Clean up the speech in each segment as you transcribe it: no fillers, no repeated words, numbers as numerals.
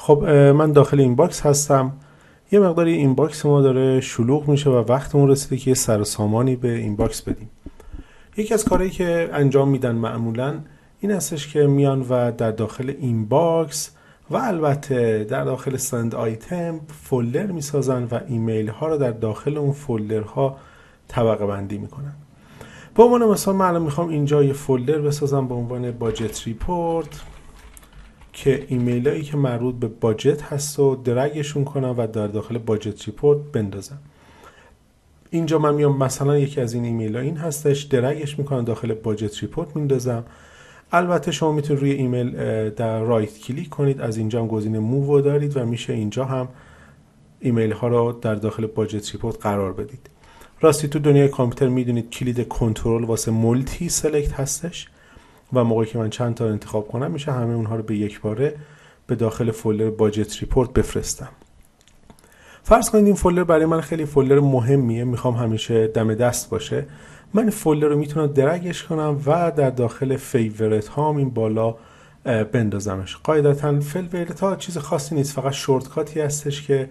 خب من داخل این باکس هستم. یه مقداری این باکس ما داره شلوغ میشه و وقتمون رسیده که یه سر و سامانی به این باکس بدیم. یکی از کارهایی که انجام میدن معمولاً این هستش که میان و در داخل این باکس و البته در داخل سند آیتم فولدر میسازن و ایمیل ها رو در داخل اون فولدر ها طبقه بندی میکنن. به عنوان مثال من الان میخوام اینجا یه فولدر بسازم به عنوان باجت ریپورت که ایمیل هایی که مربوط به باجت هست و درگشون کنم و در داخل باجت ریپورت بندازم. اینجا من میام مثلا یکی از این ایمیل ها این هستش، درگش میکنم داخل باجت ریپورت میندازم. البته شما میتونید روی ایمیل در رایت کلیک کنید، از اینجا هم گزینه موو دارید و میشه اینجا هم ایمیل ها رو در داخل باجت ریپورت قرار بدید. راستی تو دنیای کامپیوتر میدونید کلید کنترل واسه مولتی سلکت هستش و موقعی که من چند تا انتخاب کنم میشه همه اونها رو به یک باره به داخل فولدر باجت ریپورت بفرستم. فرض کنید این فولدر برای من خیلی فولدر مهمیه، میخوام همیشه دم دست باشه. من فولدر رو میتونم درگش کنم و در داخل فیورت هام این بالا بندازمش. قاعدتا فیورت ها چیز خاصی نیست، فقط شورتکاتی هستش که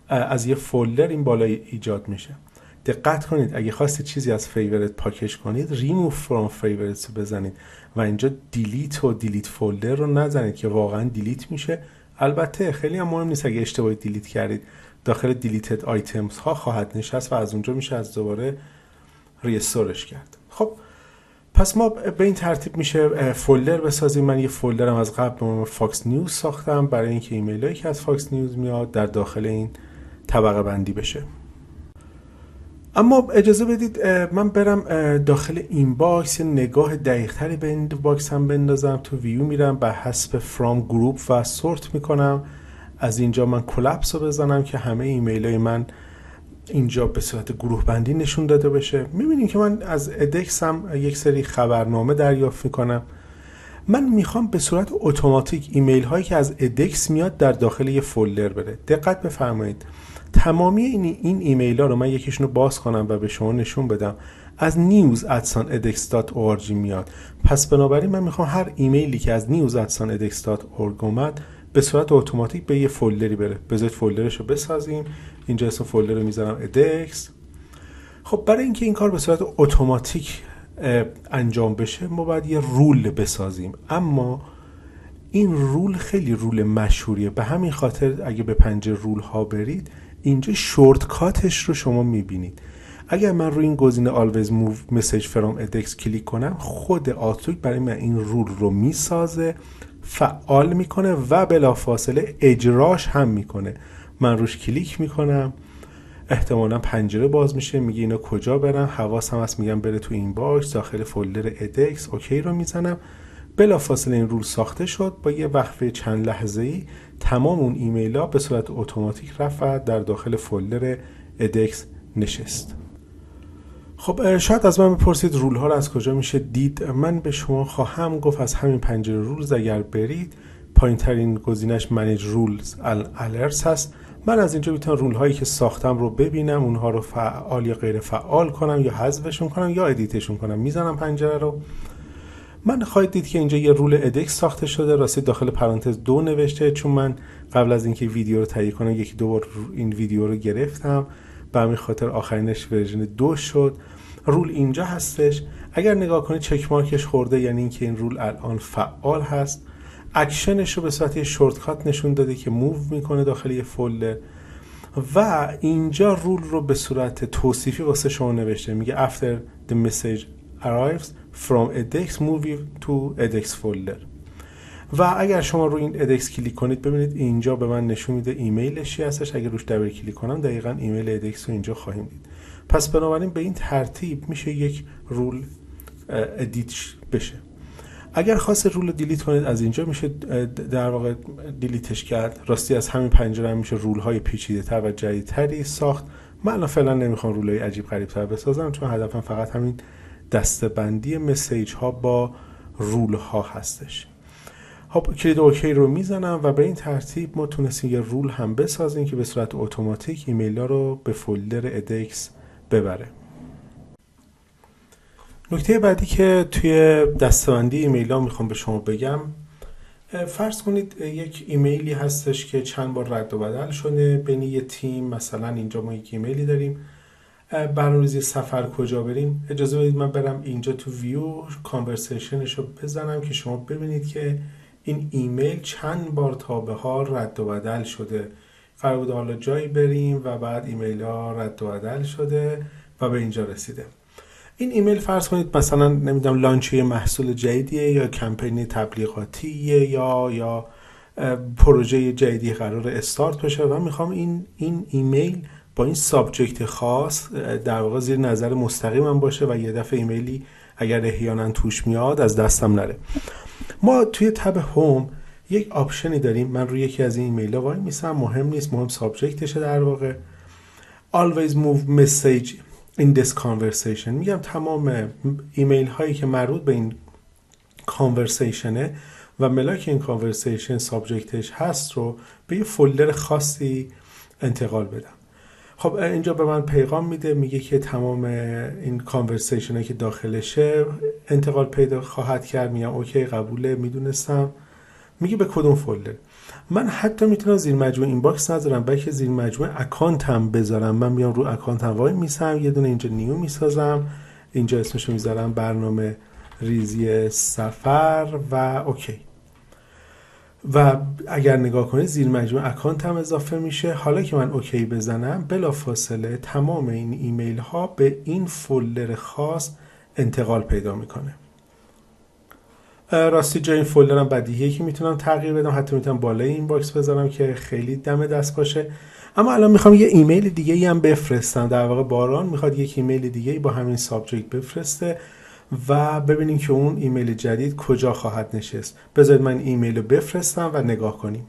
از یه فولدر این بالا ایجاد میشه. دقت کنید اگه خواستید چیزی از فیورت پاکش کنید ریموو فرام فیورتس رو بزنید و اینجا دیلیت فولدر رو نزنید که واقعا دیلیت میشه. البته خیلی هم مهم نیست، اگه اشتباهی دیلیت کردید داخل دیلیتد آیتمز ها خواهد نشست و از اونجا میشه از دوباره ریستورش کرد. خب پس ما به این ترتیب میشه فولدر بسازیم. من یه فولدرم از قبل به نام فاکس نیوز ساختم برای اینکه ایمیلایی که از فاکس نیوز میاد در داخل این طبقه بندی بشه. اما اجازه بدید من برم داخل این باکس یه نگاه دقیق تری به این باکس هم بندازم. تو ویو میرم به حسب فرام گروپ و سورت میکنم. از اینجا من کلپس رو بزنم که همه ایمیل های من اینجا به صورت گروه بندی نشون داده بشه. میبینیم که من از ادکس هم یک سری خبرنامه دریافت میکنم. من میخوام به صورت اتوماتیک ایمیل هایی که از ادکس میاد در داخل یه فولدر بره. دقت بفرمایید تمامی این ایمیل ها رو من یکیشون رو باز کنم و به شما نشون بدم از news@edx.org میاد. پس بنابراین من میخوام هر ایمیلی که از news@edx.org اومد به صورت اتوماتیک به یه فولدری بره. بذارید فولدرش رو بسازیم. اینجا اسم فولدر رو میذارم edx. خب برای اینکه این کار به صورت اتوماتیک انجام بشه ما باید یه رول بسازیم، اما این رول خیلی رول مشهوریه. به همین خاطر اگه به پنجره رول ها برید اینجا شورتکاتش رو شما میبینید. اگر من روی این گزینه always move message from edx کلیک کنم خود آوتلوک برای من این رول رو میسازه، فعال میکنه و بلافاصله اجراش هم میکنه. من روش کلیک میکنم، احتمالا پنجره باز میشه، میگه اینا کجا برن، حواسم هست میگم بره تو این باکس داخل فولدر edx. اوکی رو میزنم، بلافاصله این رول ساخته شد. با یه وقفه چند لحظه‌ای تمام اون ایمیل ها به صورت اتوماتیک رفت در داخل فولدر edx نشست. خب شاید از من بپرسید رول ها رو از کجا میشه دید. من به شما خواهم گفت از همین پنجره رولز اگر برید پایین ترین گزینش منیج رولز الرتس هست. من از اینجا میتونم رول هایی که ساختم رو ببینم، اونها رو فعال یا غیر فعال کنم یا حذفشون کنم یا ادیتشون کنم. میزنم پنجره رو. من خواهید دید که اینجا یه رول ادکس ساخته شده، راستی داخل پرانتز 2 نوشته، چون من قبل از اینکه ویدیو رو تهیه کنم یکی دو بار این ویدیو رو گرفتم، به همین خاطر آخرینش ورژن 2 شد. رول اینجا هستش. اگر نگاه کنید چک مارکش خورده، یعنی اینکه این رول الان فعال هست. اکشنش رو به صورت شورتکات نشون داده که موو میکنه داخل یه فولدر و اینجا رول رو به صورت توصیفی واسه شما نوشته، میگه after the message arrives from edx move to edx folder. و اگر شما رو این edx کلیک کنید ببینید اینجا به من نشون میده ایمیلش چی هستش. اگر روش دبل کلیک کنم دقیقاً ایمیل edx رو اینجا خواهیم دید. پس بنابراین به این ترتیب میشه یک رول ادیت بشه. اگر خواست رول رو دیلیت کنید از اینجا میشه در واقع دیلیتش کرد. راستی از همین پنجره هم میشه رول های پیچیده تر و جدیدتری ساخت. من الان فعلا نمیخوام رول های عجیب غریب تر بسازم چون هدفم فقط همین دسته‌بندی مسیج ها با رول ها هستش. خب کلید اوکی رو میزنم و به این ترتیب ما تونستیم یه رول هم بسازیم که به صورت اتوماتیک ایمیل ها رو به فولدر edx ببره. نکته بعدی که توی دسته‌بندی ایمیل ها میخوام به شما بگم فرض کنید یک ایمیلی هستش که چند بار رد و بدل شده بین یه تیم. مثلا اینجا ما یک ایمیلی داریم برنامه‌ریزی سفر کجا بریم. اجازه بدید من برم اینجا تو ویو کانورسیشنش رو بزنم که شما ببینید که این ایمیل چند بار تا به حال رد و بدل شده. قرار بود حالا جایی بریم و بعد ایمیل ها رد و بدل شده و به اینجا رسیده. این ایمیل فرض کنید مثلا نمیدونم لانچ یه محصول جدیدیه یا کمپین تبلیغاتیه یا پروژه جدیدی قرار استارت بشه و میخوام این ایمیل با این سابجکت خاص در واقع زیر نظر مستقیمم باشه و یه دفعه ایمیلی اگر احیانا توش میاد از دستم نره. ما توی تب هوم یک آپشنی داریم. من روی یکی از این ایمیل ها وای میسم، مهم نیست، مهم سابجکتشه در واقع. always move message in this conversation. میگم تمام ایمیل هایی که مربوط به این کانورسیشنه و ملاک این کانورسیشن سابجکتش هست رو به یه فولدر خاصی انتقال بدم. خب اینجا به من پیغام میده، میگه که تمام این کانورسیشن هایی که داخلشه انتقال پیدا خواهد کرد. میگم اوکی، قبوله، میدونستم. میگه به کدوم فولدر. من حتی میتونم زیر مجموعه اینباکس نذارم بلکه زیر مجموعه اکانتم بذارم. من میام رو اکانتم وای میسم، یه دونه اینجا نیو میسازم، اینجا اسمشو میذارم برنامه ریزی سفر و اوکی. و اگر نگاه کنید زیر مجموعه اکانت هم اضافه میشه. حالا که من اوکی بزنم بلافاصله تمام این ایمیل ها به این فولدر خاص انتقال پیدا میکنه. راستی جای این فولدر هم بدیهیه که میتونم تغییر بدم، حتی میتونم بالای این باکس بذارم که خیلی دم دست باشه. اما الان میخوام یه ایمیل دیگه ای هم بفرستم. در واقع باران میخواد یک ایمیل دیگه ای با همین سابجکت بفرسته و ببینیم که اون ایمیل جدید کجا خواهد نشست. بذارید من ایمیل رو بفرستم و نگاه کنیم.